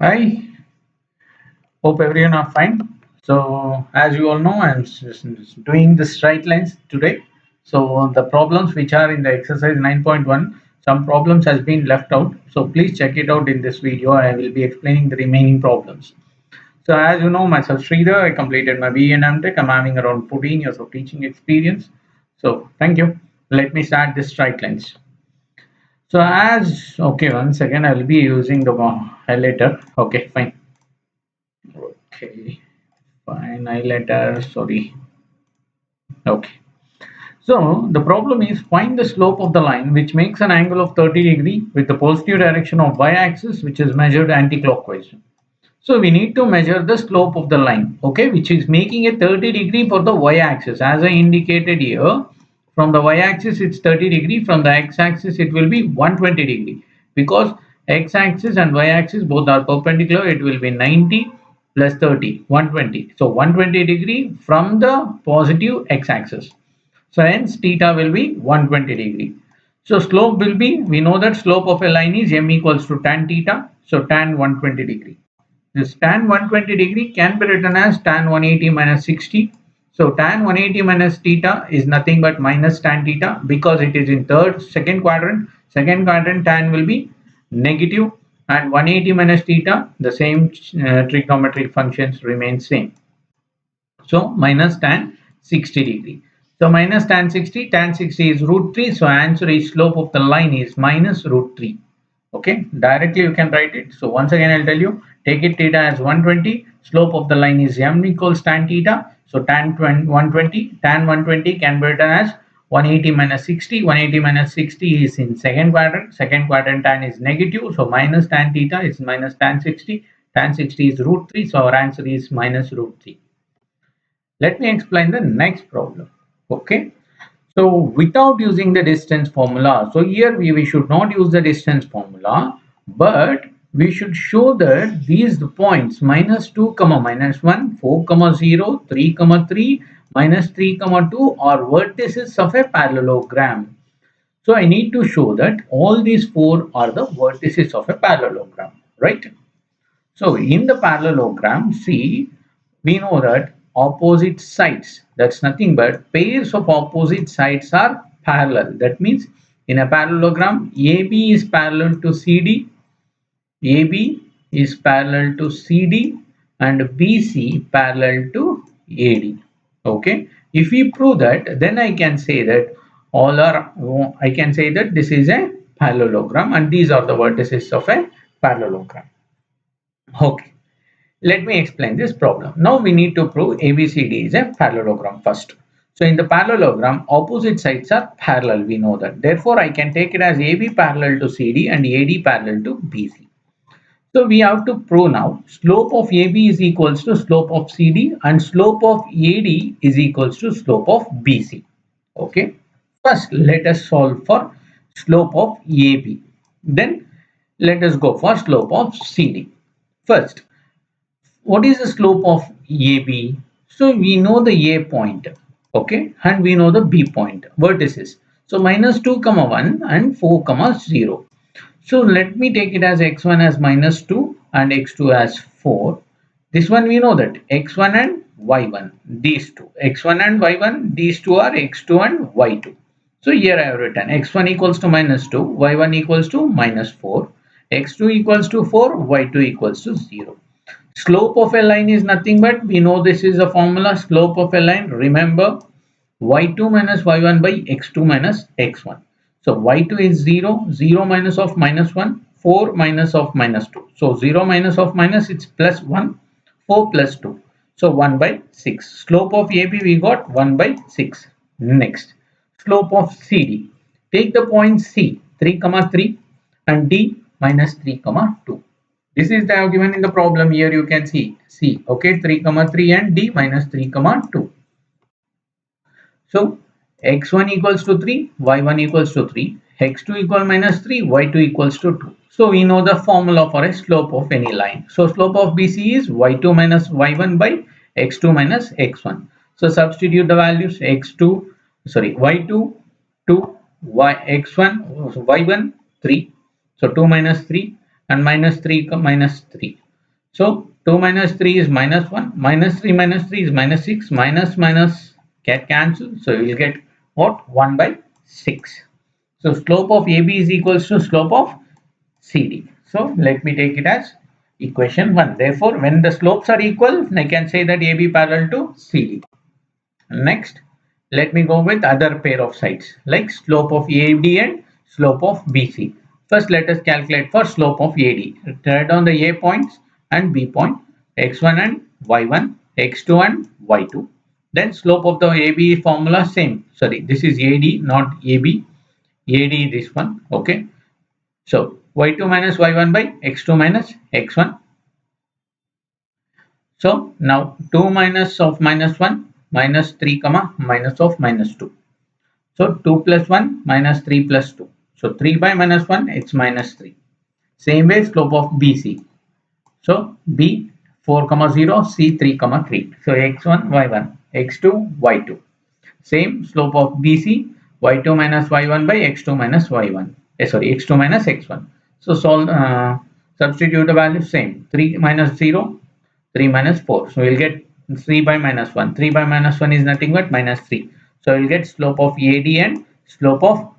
Hi, hope everyone are fine. So, as you all know, doing the straight lines today. So, the problems which are in the exercise 9.1, some problems has been left out. So, please check it out in this video. I will be explaining the remaining problems. So, as you know, myself Sridhar, I completed my BE and MTech. I'm having around 14 years of teaching experience. So, thank you. Let me start this straight lines. So, okay, once again, I will be using the highlighter. Okay, fine. Okay. Fine, highlighter, sorry. Okay. So the problem is find the slope of the line which makes an angle of 30 degree with the positive direction of y-axis which is measured anti-clockwise. So we need to measure the slope of the line, okay, which is making a 30 degree for the y-axis. As I indicated here, from the y-axis it's 30 degree, from the x-axis it will be 120 degree because x-axis and y-axis both are perpendicular. It will be 90 plus 30, 120. So 120 degree from the positive x-axis. So hence theta will be 120 degree. So slope will be, we know that slope of a line is m equals to tan theta. So tan 120 degree. This tan 120 degree can be written as tan 180 minus 60. So tan 180 minus theta is nothing but minus tan theta because it is in second quadrant. Second quadrant tan will be negative and 180 minus theta, the same trigonometric functions remain same. So minus tan 60 degree. So minus tan 60 is root 3. So answer is slope of the line is minus root 3. Okay, directly you can write it. So once again I'll tell you, take it theta as 120, slope of the line is m equals tan theta. So tan 120, tan 120 can be written as 180 minus 60. 180 minus 60 is in second quadrant. Second quadrant tan is negative. So minus tan theta is minus tan 60. Tan 60 is root 3. So our answer is minus root 3. Let me explain the next problem. Okay. So without using the distance formula, so here we should not use the distance formula, but we should show that these points minus 2 comma minus 1, 4 comma 0, 3 comma 3, minus 3 comma 2 are vertices of a parallelogram. So I need to show that all these four are the vertices of a parallelogram, right? So in the parallelogram, see, we know that opposite sides, that's nothing but pairs of opposite sides are parallel. That means in a parallelogram, AB is parallel to CD, AB is parallel to CD, and BC parallel to AD. Okay. If we prove that, then I can say that I can say that this is a parallelogram and these are the vertices of a parallelogram. Okay. Let me explain this problem. Now we need to prove ABCD is a parallelogram first. So in the parallelogram, opposite sides are parallel. We know that. Therefore, I can take it as AB parallel to CD and AD parallel to BC. So we have to prove now slope of AB is equals to slope of CD and slope of AD is equals to slope of BC. Okay. First, let us solve for slope of AB. Then let us go for slope of CD. First, what is the slope of AB? So we know the A point, okay, and we know the B point, vertices. So minus 2 comma 1 and 4 comma 0. So let me take it as x1 as minus 2 and x2 as 4. This one we know that x1 and y1, these two, x1 and y1, these two are x2 and y2. So here I have written x1 equals to minus 2, y1 equals to minus 4, x2 equals to 4, y2 equals to 0. Slope of a line is nothing but, we know this is a formula, slope of a line, remember y2 minus y1 by x2 minus x1. So y2 is 0, 0 minus of minus 1, 4 minus of minus 2. So 0 minus of minus, it's plus 1, 4 plus 2. So 1 by 6. Slope of AB we got 1 by 6. Next, slope of CD. Take the point C, 3 comma 3 and D minus 3 comma 2. This is the given in the problem. Here you can see C, okay, 3 comma 3 and D minus 3 comma 2. So x1 equals to 3, y1 equals to 3, x2 equal minus 3, y2 equals to 2. So we know the formula for a slope of any line. So slope of BC is y2 minus y1 by x2 minus x1. So substitute the values x2, sorry, y2 2, x1, y1 3. So 2 minus 3 and minus 3 minus 3. So 2 minus 3 is minus 1, minus 3 minus 3 is minus 6, minus get cancelled. So you will get what? 1 by 6. So slope of AB is equals to slope of CD. So let me take it as equation 1. Therefore, when the slopes are equal, I can say that AB parallel to CD. Next, let me go with other pair of sides like slope of AD and slope of BC. First, let us calculate for slope of AD. Write down the A points and B point, x1 and y1, x2 and y2. Then slope of the AB formula same. Sorry, this is AD, not AB. AD this one. Okay. So y2 minus y1 by x2 minus x1. So now 2 minus of minus 1 minus 3 comma minus of minus 2. So 2 plus 1 minus 3 plus 2. So 3 by minus 1 it's minus 3. Same way slope of BC. So B 4 comma 0, C 3 comma 3. So x1 y1, x2 y2. Same slope of BC y2 minus y1 by x2 minus y1. Sorry, x2 minus x1. So solve, substitute the value same. 3 minus 0, 3 minus 4. So we'll get 3 by minus 1. 3 by minus 1 is nothing but minus 3. So we'll get slope of AD and slope of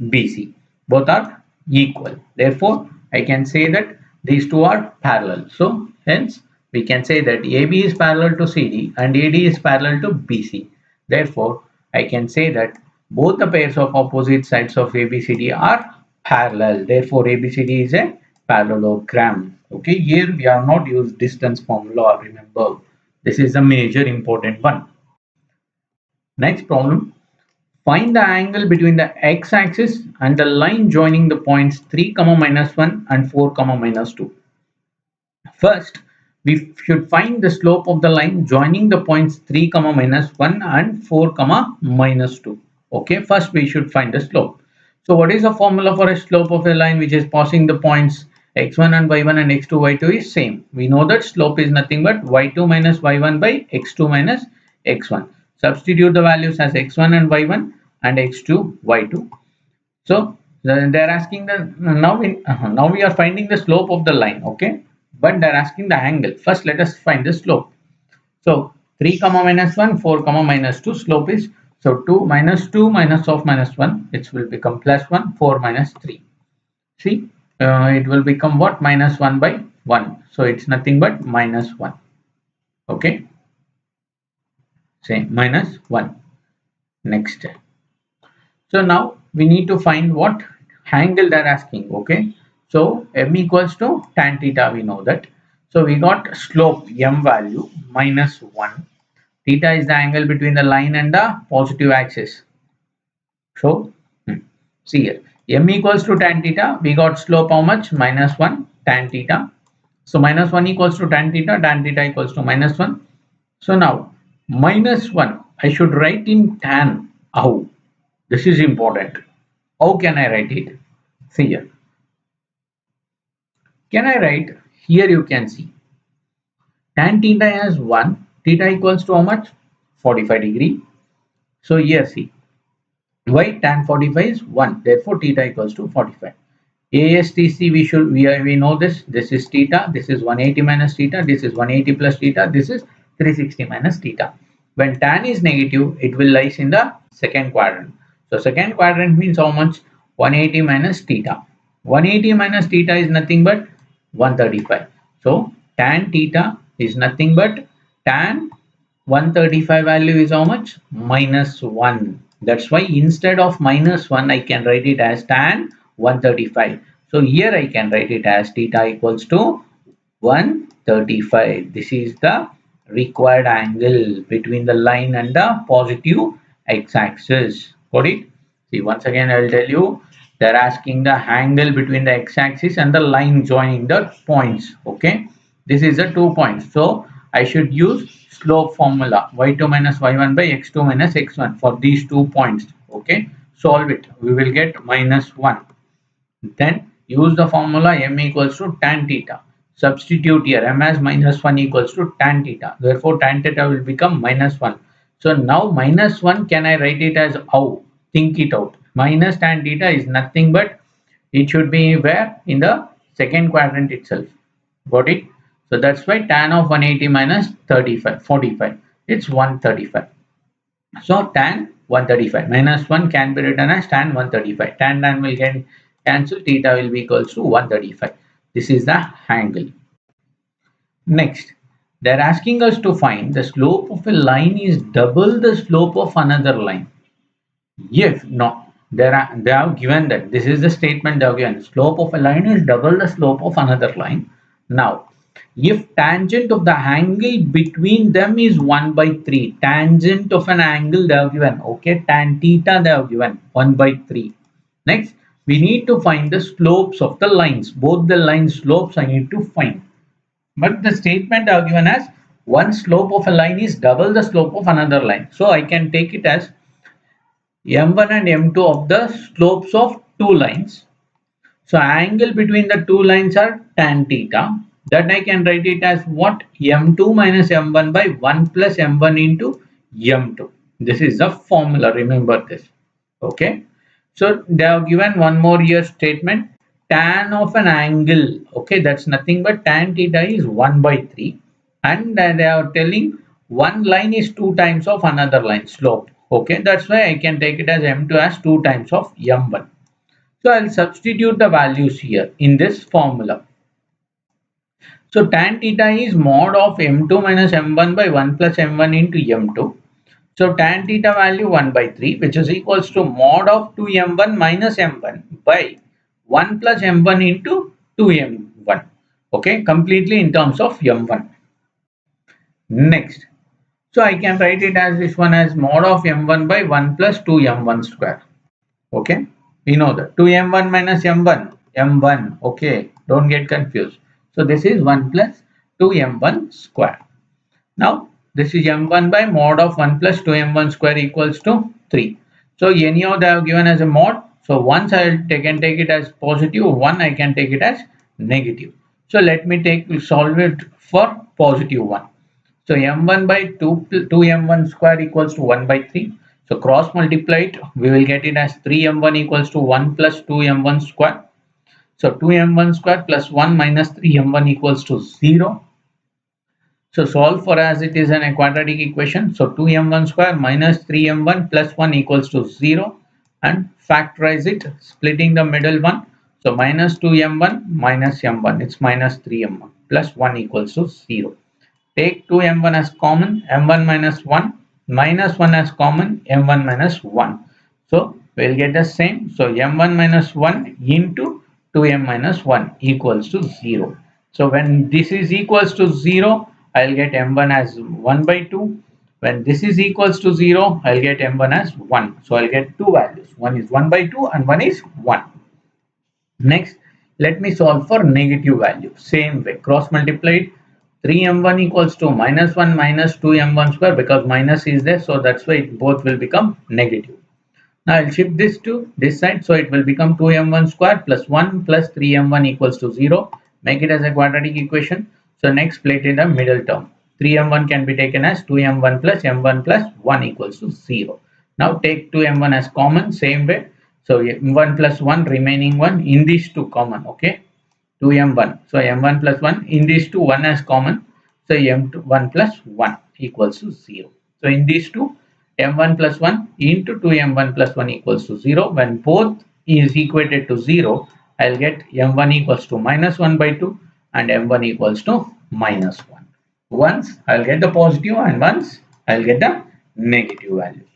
BC. Both are equal. Therefore, I can say that these two are parallel. So hence we can say that AB is parallel to CD and AD is parallel to BC. Therefore, I can say that both the pairs of opposite sides of ABCD are parallel. Therefore, ABCD is a parallelogram. Okay, here we are not use distance formula. Remember, this is a major important one. Next problem. Find the angle between the x-axis and the line joining the points 3, minus 1 and 4, minus 2. First, we should find the slope of the line joining the points 3, minus 1 and 4, minus 2. Okay, first we should find the slope. So what is the formula for a slope of a line which is passing the points x1 and y1 and x2, y2 is same. We know that slope is nothing but y2 minus y1 by x2 minus x1. Substitute the values as x1 and y1 and x2, y2. So they're asking the now we are finding the slope of the line, okay? But they're asking the angle. First, let us find the slope. So 3 minus 1, 4 minus 2 slope is so 2 minus 2 minus of minus 1, it will become plus 1, 4 minus 3. See, it will become what? Minus 1 by 1. So it's nothing but minus 1. Okay, say minus 1. Next. So now we need to find what angle they're asking. Okay, so m equals to tan theta, we know that. So we got slope m value minus 1. Theta is the angle between the line and the positive axis. So see here, m equals to tan theta. We got slope how much? Minus 1 tan theta. So minus 1 equals to tan theta equals to minus 1. So now minus 1 I should write in tan. How? This is important. How can I write it? See here. Can I write here? You can see tan theta as 1. Theta equals to how much? 45 degree. So here see. Why tan 45 is 1. Therefore theta equals to 45. ASTC we know this. This is theta. This is 180 minus theta. This is 180 plus theta. This is 360 minus theta. When tan is negative, it will lies in the second quadrant. So second quadrant means how much? 180 minus theta. 180 minus theta is nothing but 135. So tan theta is nothing but tan 135 value is how much? Minus 1. That's why instead of minus 1, I can write it as tan 135. So here I can write it as theta equals to 135. This is the required angle between the line and the positive x-axis. Got it? See, once again I will tell you, they're asking the angle between the x-axis and the line joining the points. Okay, this is the 2 points. So I should use slope formula y2 minus y1 by x2 minus x1 for these 2 points. Okay, solve it. We will get minus 1. Then use the formula m equals to tan theta. Substitute here m as minus 1 equals to tan theta. Therefore tan theta will become minus 1. So now minus 1, can I write it as how? Think it out. Minus tan theta is nothing but it should be where? In the second quadrant itself. Got it? So that's why tan of 180 minus 35, 45. It's 135. So tan 135 minus 1 can be written as tan 135. Tan will get cancelled. Theta will be equals to 135. This is the angle. Next, they're asking us to find the slope of a line is double the slope of another line. If no, they have given that this is the statement they have given. Slope of a line is double the slope of another line. Now, if tangent of the angle between them is 1 by 3, tangent of an angle they have given, okay, tan theta they have given 1 by 3. Next, we need to find the slopes of the lines. Both the line slopes I need to find. But the statement I have given as one slope of a line is double the slope of another line. So I can take it as m1 and m2 of the slopes of two lines. So angle between the two lines are tan theta. That I can write it as what? M2 minus m1 by 1 plus m1 into m2. This is the formula. Remember this. Okay. So they have given one more here statement. Tan of an angle. Okay. That's nothing but tan theta is 1 by 3. And they are telling one line is 2 times of another line slope. Okay. That's why I can take it as m2 as 2 times of m1. So I'll substitute the values here in this formula. So tan theta is mod of m2 minus m1 by 1 plus m1 into m2. So tan theta value 1 by 3, which is equals to mod of 2m1 minus m1 by 1 plus m1 into 2m1. Okay, completely in terms of m1. Next, so I can write it as this one as mod of m1 by 1 plus 2m1 square. Okay, we know that 2m1 minus m1, m1. Okay, don't get confused. So this is 1 plus 2m1 square. Now this is m1 by mod of 1 plus 2m1 square equals to 3. So anyhow they have given as a mod. So once can take it as positive, one I can take it as negative. So let me solve it for positive one. So m1 by 2m1 square equals to 1 by 3. So cross multiply it, we will get it as 3m1 equals to 1 plus 2m1 square. So 2m1 square plus 1 minus 3m1 equals to 0. So solve for as it is a quadratic equation. So 2m1 square minus 3m1 plus 1 equals to 0 and factorize it, splitting the middle one. So minus 2m1 minus m1, it's minus 3m1 plus 1 equals to 0. Take 2m1 as common, m1 minus 1, minus 1 as common, m1 minus 1. So we'll get the same. So m1 minus 1 into 2m minus 1 equals to 0. So when this is equals to 0, I'll get m1 as 1 by 2. When this is equals to 0, I'll get m1 as 1. So I'll get two values. One is 1 by 2 and one is 1. Next, let me solve for negative value. Same way, cross multiplied 3m1 equals to minus 1 minus 2m1 square because minus is there. So that's why both will become negative. Now I'll shift this to this side. So it will become 2m1 square plus 1 plus 3m1 equals to 0. Make it as a quadratic equation. So next plate in the middle term. 3m1 can be taken as 2m1 plus m1 plus 1 equals to 0. Now take 2m1 as common, same way. So m1 plus 1 remaining 1 in these two common, okay, 2m1. So m1 plus 1 in these two 1 as common. So m1 plus 1 equals to 0. So in these two m1 plus 1 into 2m1 plus 1 equals to 0. When both is equated to 0, I'll get m1 equals to minus 1 by 2 and m1 equals to minus 1. Once I'll get the positive and once I'll get the negative value.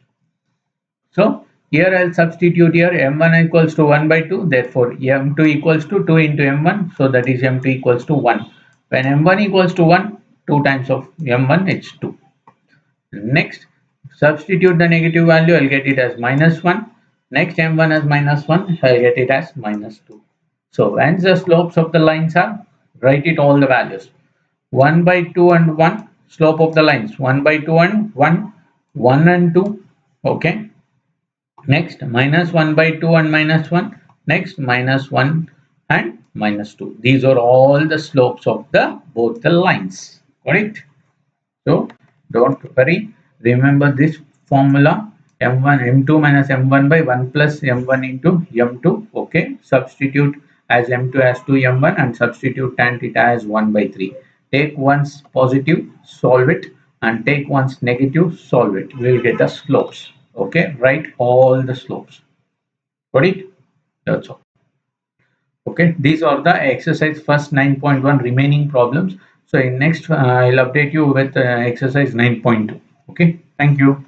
So here I'll substitute here m1 equals to 1 by 2, therefore m2 equals to 2 into m1, so that is m2 equals to 1. When m1 equals to 1, 2 times of m1 it's 2. Next, substitute the negative value, I'll get it as minus 1. Next m1 as minus 1, I'll get it as minus 2. So once the slopes of the lines are, write it all the values. 1 by 2 and 1, slope of the lines 1 by 2 and 1, 1 and 2, okay. Next minus 1 by 2 and minus 1. Next minus 1 and minus 2. These are all the slopes of the both the lines. Correct? So don't worry. Remember this formula m1 m2 minus m1 by 1 plus m1 into m2. Okay. Substitute as m2 as 2m1 and substitute tan theta as 1 by 3. Take one's positive, solve it, and take one's negative, solve it. We'll get the slopes. Okay, write all the slopes. Got it? That's all. Okay, these are the exercise first 9.1 remaining problems. So in next, I'll update you with exercise 9.2. Okay, thank you.